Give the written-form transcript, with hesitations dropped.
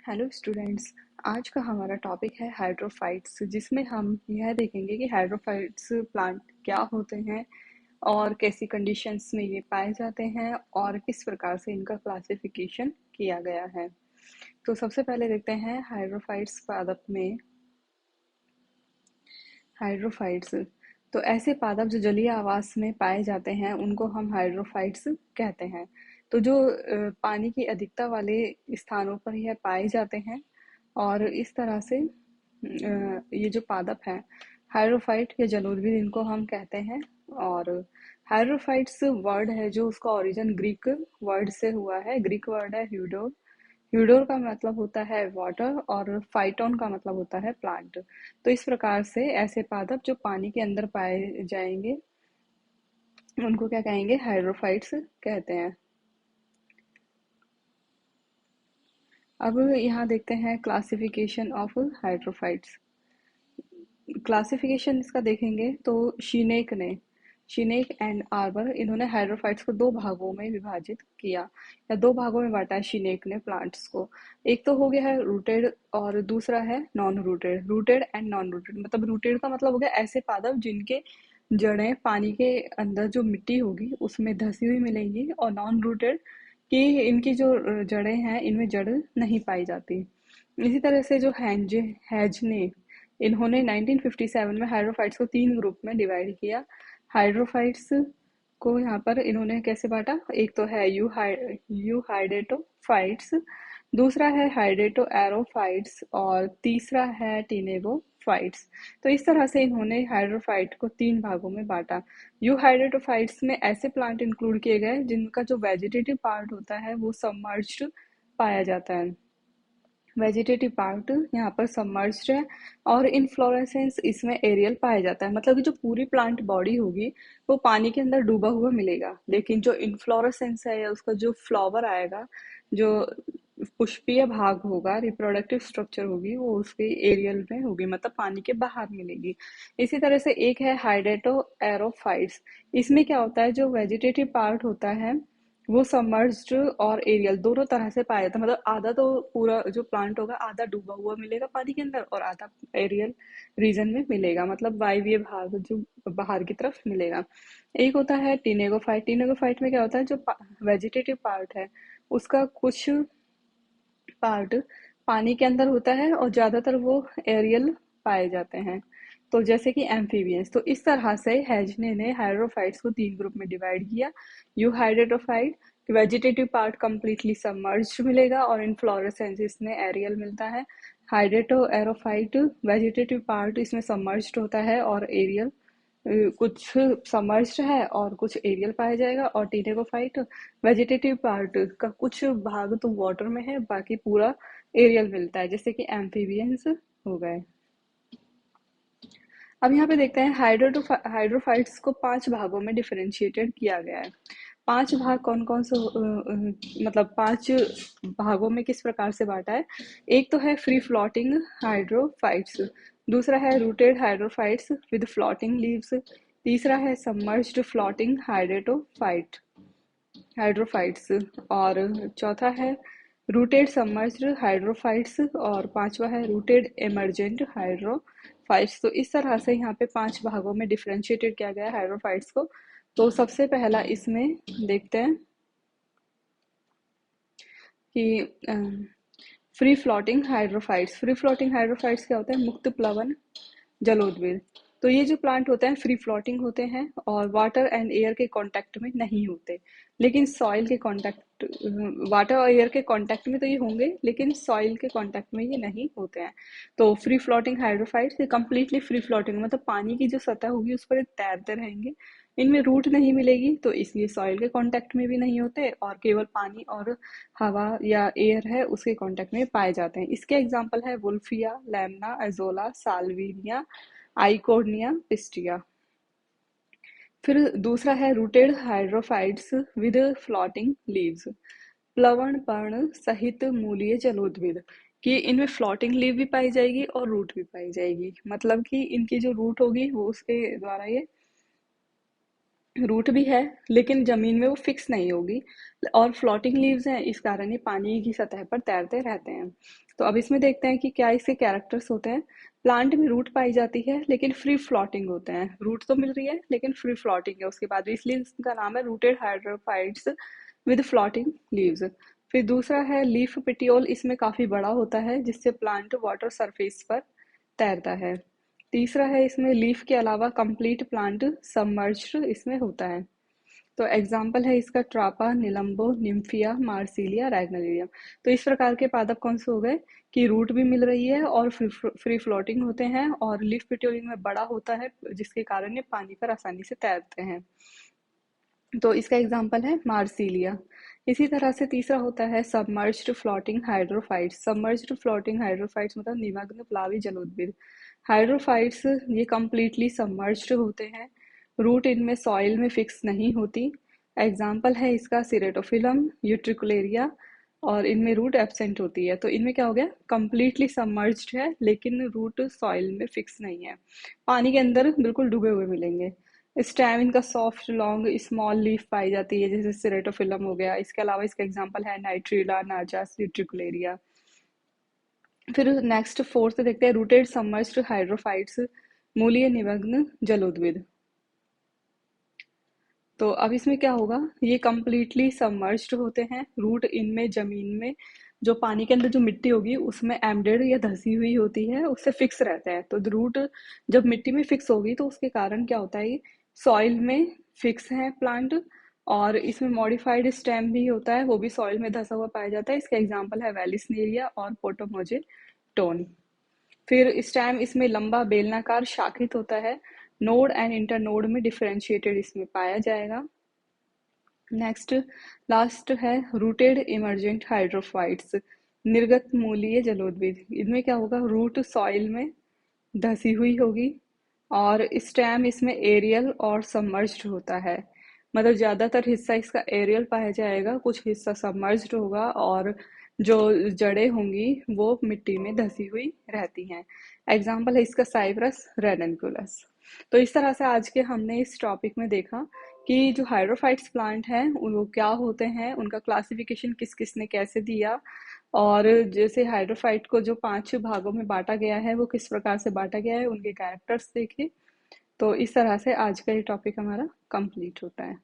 Hello students. आज का हमारा टॉपिक है हाइड्रोफाइट्स, जिसमें हम यह देखेंगे कि हाइड्रोफाइट्स प्लांट क्या होते हैं और कैसी कंडीशंस में ये पाए जाते हैं और किस प्रकार से इनका क्लासिफिकेशन किया गया है। तो सबसे पहले देखते हैं हाइड्रोफाइट्स पादप में। हाइड्रोफाइट्स तो ऐसे पादप जो जलीय आवास में पाए जाते हैं उनको हम हाइड्रोफाइट्स कहते हैं। तो जो पानी की अधिकता वाले स्थानों पर यह पाए जाते हैं और इस तरह से ये जो पादप हैं हाइड्रोफाइट या जलोदविद इनको हम कहते हैं। और हाइड्रोफाइट्स वर्ड है जो उसका ओरिजिन ग्रीक वर्ड से हुआ है। ग्रीक वर्ड है ह्यूडोर। ह्यूडोर का मतलब होता है वाटर और फाइटोन का मतलब होता है प्लांट। तो इस प्रकार से ऐसे पादप जो पानी के अंदर पाए जाएंगे उनको क्या कहेंगे, हाइड्रोफाइट्स कहते हैं। अब यहाँ देखते हैं क्लासिफिकेशन ऑफ हाइड्रोफाइट्स। क्लासिफिकेशन इसका देखेंगे तो शिनेक एंड आर्बर इन्होंने हाइड्रोफाइट्स को दो भागों में विभाजित किया या दो भागों में बांटा है शिनेक ने प्लांट्स को। एक तो हो गया है रूटेड और दूसरा है non rooted. Rooted and non rooted मतलब रूटेड का मतलब हो गया ऐसे पादप जिनके जड़ें पानी के अंदर जो मिट्टी होगी उसमें धसी हुई मिलेंगी, और नॉन रूटेड कि इनकी जो जड़ें हैं इनमें जड़ नहीं पाई जाती। इसी तरह से जो हैज ने इन्होंने 1957 में हाइड्रोफाइट्स को तीन ग्रुप में डिवाइड किया। हाइड्रोफाइट्स को यहाँ पर इन्होंने कैसे बांटा, एक तो है यू हाइडेटोफाइट्स, दूसरा है हाइडेटो एरोफाइट्स और तीसरा है टिनेगोफाइट्स। तो इस तरह से इन्होंने हाइड्रोफाइट को तीन भागों में बांटा। यू हाइडेटोफाइट्स में ऐसे प्लांट इंक्लूड किए गए जिनका जो वेजिटेटिव पार्ट होता है वो सबमर्ज्ड पाया जाता है। वेजिटेटिव पार्ट यहाँ पर सबमर्ज्ड है और इनफ्लोरेसेंस इसमें एरियल पाया जाता है। मतलब कि जो पूरी प्लांट बॉडी होगी वो पानी के अंदर डूबा हुआ मिलेगा, लेकिन जो इनफ्लोरेसेंस है या उसका जो फ्लावर आएगा, जो पुष्पीय भाग होगा, रिप्रोडक्टिव स्ट्रक्चर होगी, वो उसके एरियल में होगी, मतलब पानी के बाहर मिलेगी। इसी तरह से एक है हाइडेटो एरोफाइट्स। इसमें क्या होता है, जो वेजिटेटिव पार्ट होता है वो सबमर्ज्ड और एरियल दोनों तरह से पाया जाता है। मतलब आधा तो पूरा जो प्लांट होगा आधा डूबा हुआ मिलेगा पानी के अंदर और आधा एरियल रीजन में मिलेगा, मतलब वायवीय भाग जो बाहर की तरफ मिलेगा। एक होता है टिनेगोफाइट। टिनेगोफाइट में क्या होता है, जो वेजिटेटिव पार्ट है उसका कुछ पार्ट पानी के अंदर होता है और ज्यादातर वो एरियल पाए जाते हैं, तो जैसे कि एम्फीबियंस। तो इस तरह से हेजने ने हाइड्रोफाइट्स को तीन ग्रुप में डिवाइड किया। You hydrophyte vegetative part completely submerged मिलेगा और इनफ्लोरेसेंस इसमें एरियल मिलता है। हाइड्रेटो एरोफाइट वेजिटेटिव पार्ट इसमें सबमर्ज्ड होता है और एरियल कुछ सबमर्ज्ड है और कुछ एरियल पाया जाएगा। और टिनेगोफाइट वेजिटेटिव पार्ट का कुछ भाग तो वाटर में है, बाकी पूरा एरियल मिलता है, जैसे कि एम्फीबियंस हो गए। अब यहाँ पे देखते हैं हाइड्रोफाइट्स को पांच भागों में डिफरेंशिएटेड किया गया है। पांच भाग कौन कौन से मतलब पांच भागों में किस प्रकार से बांटा है। एक तो है फ्री फ्लोटिंग हाइड्रोफाइट्स, दूसरा है rooted hydrophytes with floating leaves, तीसरा है सबमर्ज्ड फ्लोटिंग हाइड्रोफाइट्स और चौथा है रूटेड सबमर्ज्ड हाइड्रोफाइट्स और पांचवा है रूटेड एमरजेंट हाइड्रोफाइट्स। तो इस तरह से यहाँ पे पांच भागों में डिफरेंशिएटेड किया गया है हाइड्रोफाइट्स को। तो सबसे पहला इसमें देखते हैं कि free floating hydrophytes. Free floating hydrophytes क्या होता है, मुक्त प्लवन जलोद्भिद। तो ये जो प्लांट होते हैं फ्री फ्लोटिंग होते हैं और वाटर एंड एयर के कांटेक्ट में नहीं होते, लेकिन सॉइल के कांटेक्ट, वाटर और एयर के कांटेक्ट में तो ये होंगे लेकिन सॉइल के कांटेक्ट में ये नहीं होते हैं। तो फ्री फ्लोटिंग हाइड्रोफाइट्स ये कंप्लीटली फ्री फ्लोटिंग मतलब पानी की जो सतह होगी उस पर ये तैरते रहेंगे। इनमें रूट नहीं मिलेगी तो इसलिए सॉइल के कांटेक्ट में भी नहीं होते और केवल पानी और हवा या एयर है उसके कांटेक्ट में पाए जाते हैं। इसके एग्जांपल है वुल्फिया, लैमना, एजोला, साल्विनिया, आइकोनिया, पिस्टिया। फिर दूसरा है rooted hydrophytes with floating leaves. प्लवण पर्ण सहित मूलीय जलोद्भिद कि इनमें फ्लोटिंग लीव भी पाई जाएगी और रूट भी पाई जाएगी, मतलब कि इनकी जो रूट होगी वो उसके द्वारा ये रूट भी है लेकिन जमीन में वो फिक्स नहीं होगी, और फ्लोटिंग लीव्स हैं, इस कारण ये पानी की सतह पर तैरते रहते हैं। तो अब इसमें देखते हैं कि क्या इसके कैरेक्टर्स होते हैं। प्लांट में रूट पाई जाती है लेकिन फ्री फ्लोटिंग होते हैं, रूट तो मिल रही है लेकिन फ्री फ्लोटिंग है उसके बाद भी, इसलिए इसका नाम है rooted hydrophytes with floating leaves. फिर दूसरा है लीफ पिटियोल, इसमें काफी बड़ा होता है जिससे प्लांट वाटर सरफेस पर तैरता है। तीसरा है इसमें लीफ के अलावा कंप्लीट प्लांट सबमर्ज्ड इसमें होता है। तो एग्जाम्पल है इसका ट्रापा, निलंबो, निम्फिया, मार्सिलिया, रैग्नोलिडियम। तो इस प्रकार के पादप कौन से हो गए कि रूट भी मिल रही है और फ्री फ्लोटिंग होते हैं और लीफ पिटियोल में बड़ा होता है जिसके कारण ये पानी पर आसानी से तैरते हैं। तो इसका एग्जाम्पल है मार्सिलिया। इसी तरह से तीसरा होता है submerged floating hydrophytes. Submerged floating hydrophytes मतलब निमग्न प्लावी जलोदबिद। हाइड्रोफाइट्स ये कंप्लीटली सबमर्ज्ड होते हैं, रूट इनमें सॉइल में फिक्स नहीं होती। एग्जाम्पल है इसका सिरेटोफिलम, यूट्रिकुलेरिया, और इनमें रूट एब्सेंट होती है। तो इनमें क्या हो गया, कंप्लीटली सबमर्ज्ड है लेकिन रूट सॉइल में फिक्स नहीं है, पानी के अंदर बिल्कुल डूबे हुए मिलेंगे। स्टेम इनका सॉफ्ट लॉन्ग स्मॉल लीफ पाई जाती है जैसे सिरेटोफिलम हो गया। इसके अलावा इसका एग्जांपल है नाइट्रिला, नाजास, यूट्रिकुलेरिया। फिर नेक्स्ट फोर्थ देखते हैं रूटेड सबमर्ज्ड हाइड्रोफाइट्स, मूलीय निमग्न जलोद्भिद। तो अब इसमें क्या होगा, ये कंप्लीटली सबमर्ज्ड होते हैं, रूट इनमें जमीन में जो पानी के अंदर जो मिट्टी होगी उसमें एम्बेडेड या धसी हुई होती है, उससे फिक्स रहता है। तो रूट जब मिट्टी में फिक्स होगी तो उसके कारण क्या होता है, सॉइल में फिक्स है प्लांट, और इसमें मॉडिफाइड स्टेम भी होता है, वो भी सॉइल में धसा हुआ पाया जाता है। इसका एग्जाम्पल है वेलिसनेरिया और पोटोमोजे टोन। फिर स्टेम इसमें लंबा बेलनाकार शाखित होता है, नोड एंड इंटरनोड में डिफरेंशिएटेड इसमें पाया जाएगा। नेक्स्ट लास्ट है रूटेड इमर्जेंट हाइड्रोफाइट्स, निर्गत मूलीय जलोद्भिद। इनमें क्या होगा, रूट सॉइल में धसी हुई होगी और स्टेम इसमें एरियल और सबमर्ज्ड होता है, मतलब ज्यादातर हिस्सा इसका एरियल पाया जाएगा, कुछ हिस्सा सबमर्ज्ड होगा, और जो जड़ें होंगी वो मिट्टी में धसी हुई रहती हैं। एग्जाम्पल है इसका साइप्रस, रेडनकुलस। तो इस तरह से आज के हमने इस टॉपिक में देखा कि जो हाइड्रोफाइट्स प्लांट हैं वो क्या होते हैं, उनका क्लासिफिकेशन किस किस ने कैसे दिया, और जैसे हाइड्रोफाइट को जो 5 भागों में बांटा गया है वो किस प्रकार से बांटा गया है, उनके कैरेक्टर्स देखे। तो इस तरह से आज का ये टॉपिक हमारा कंप्लीट होता है।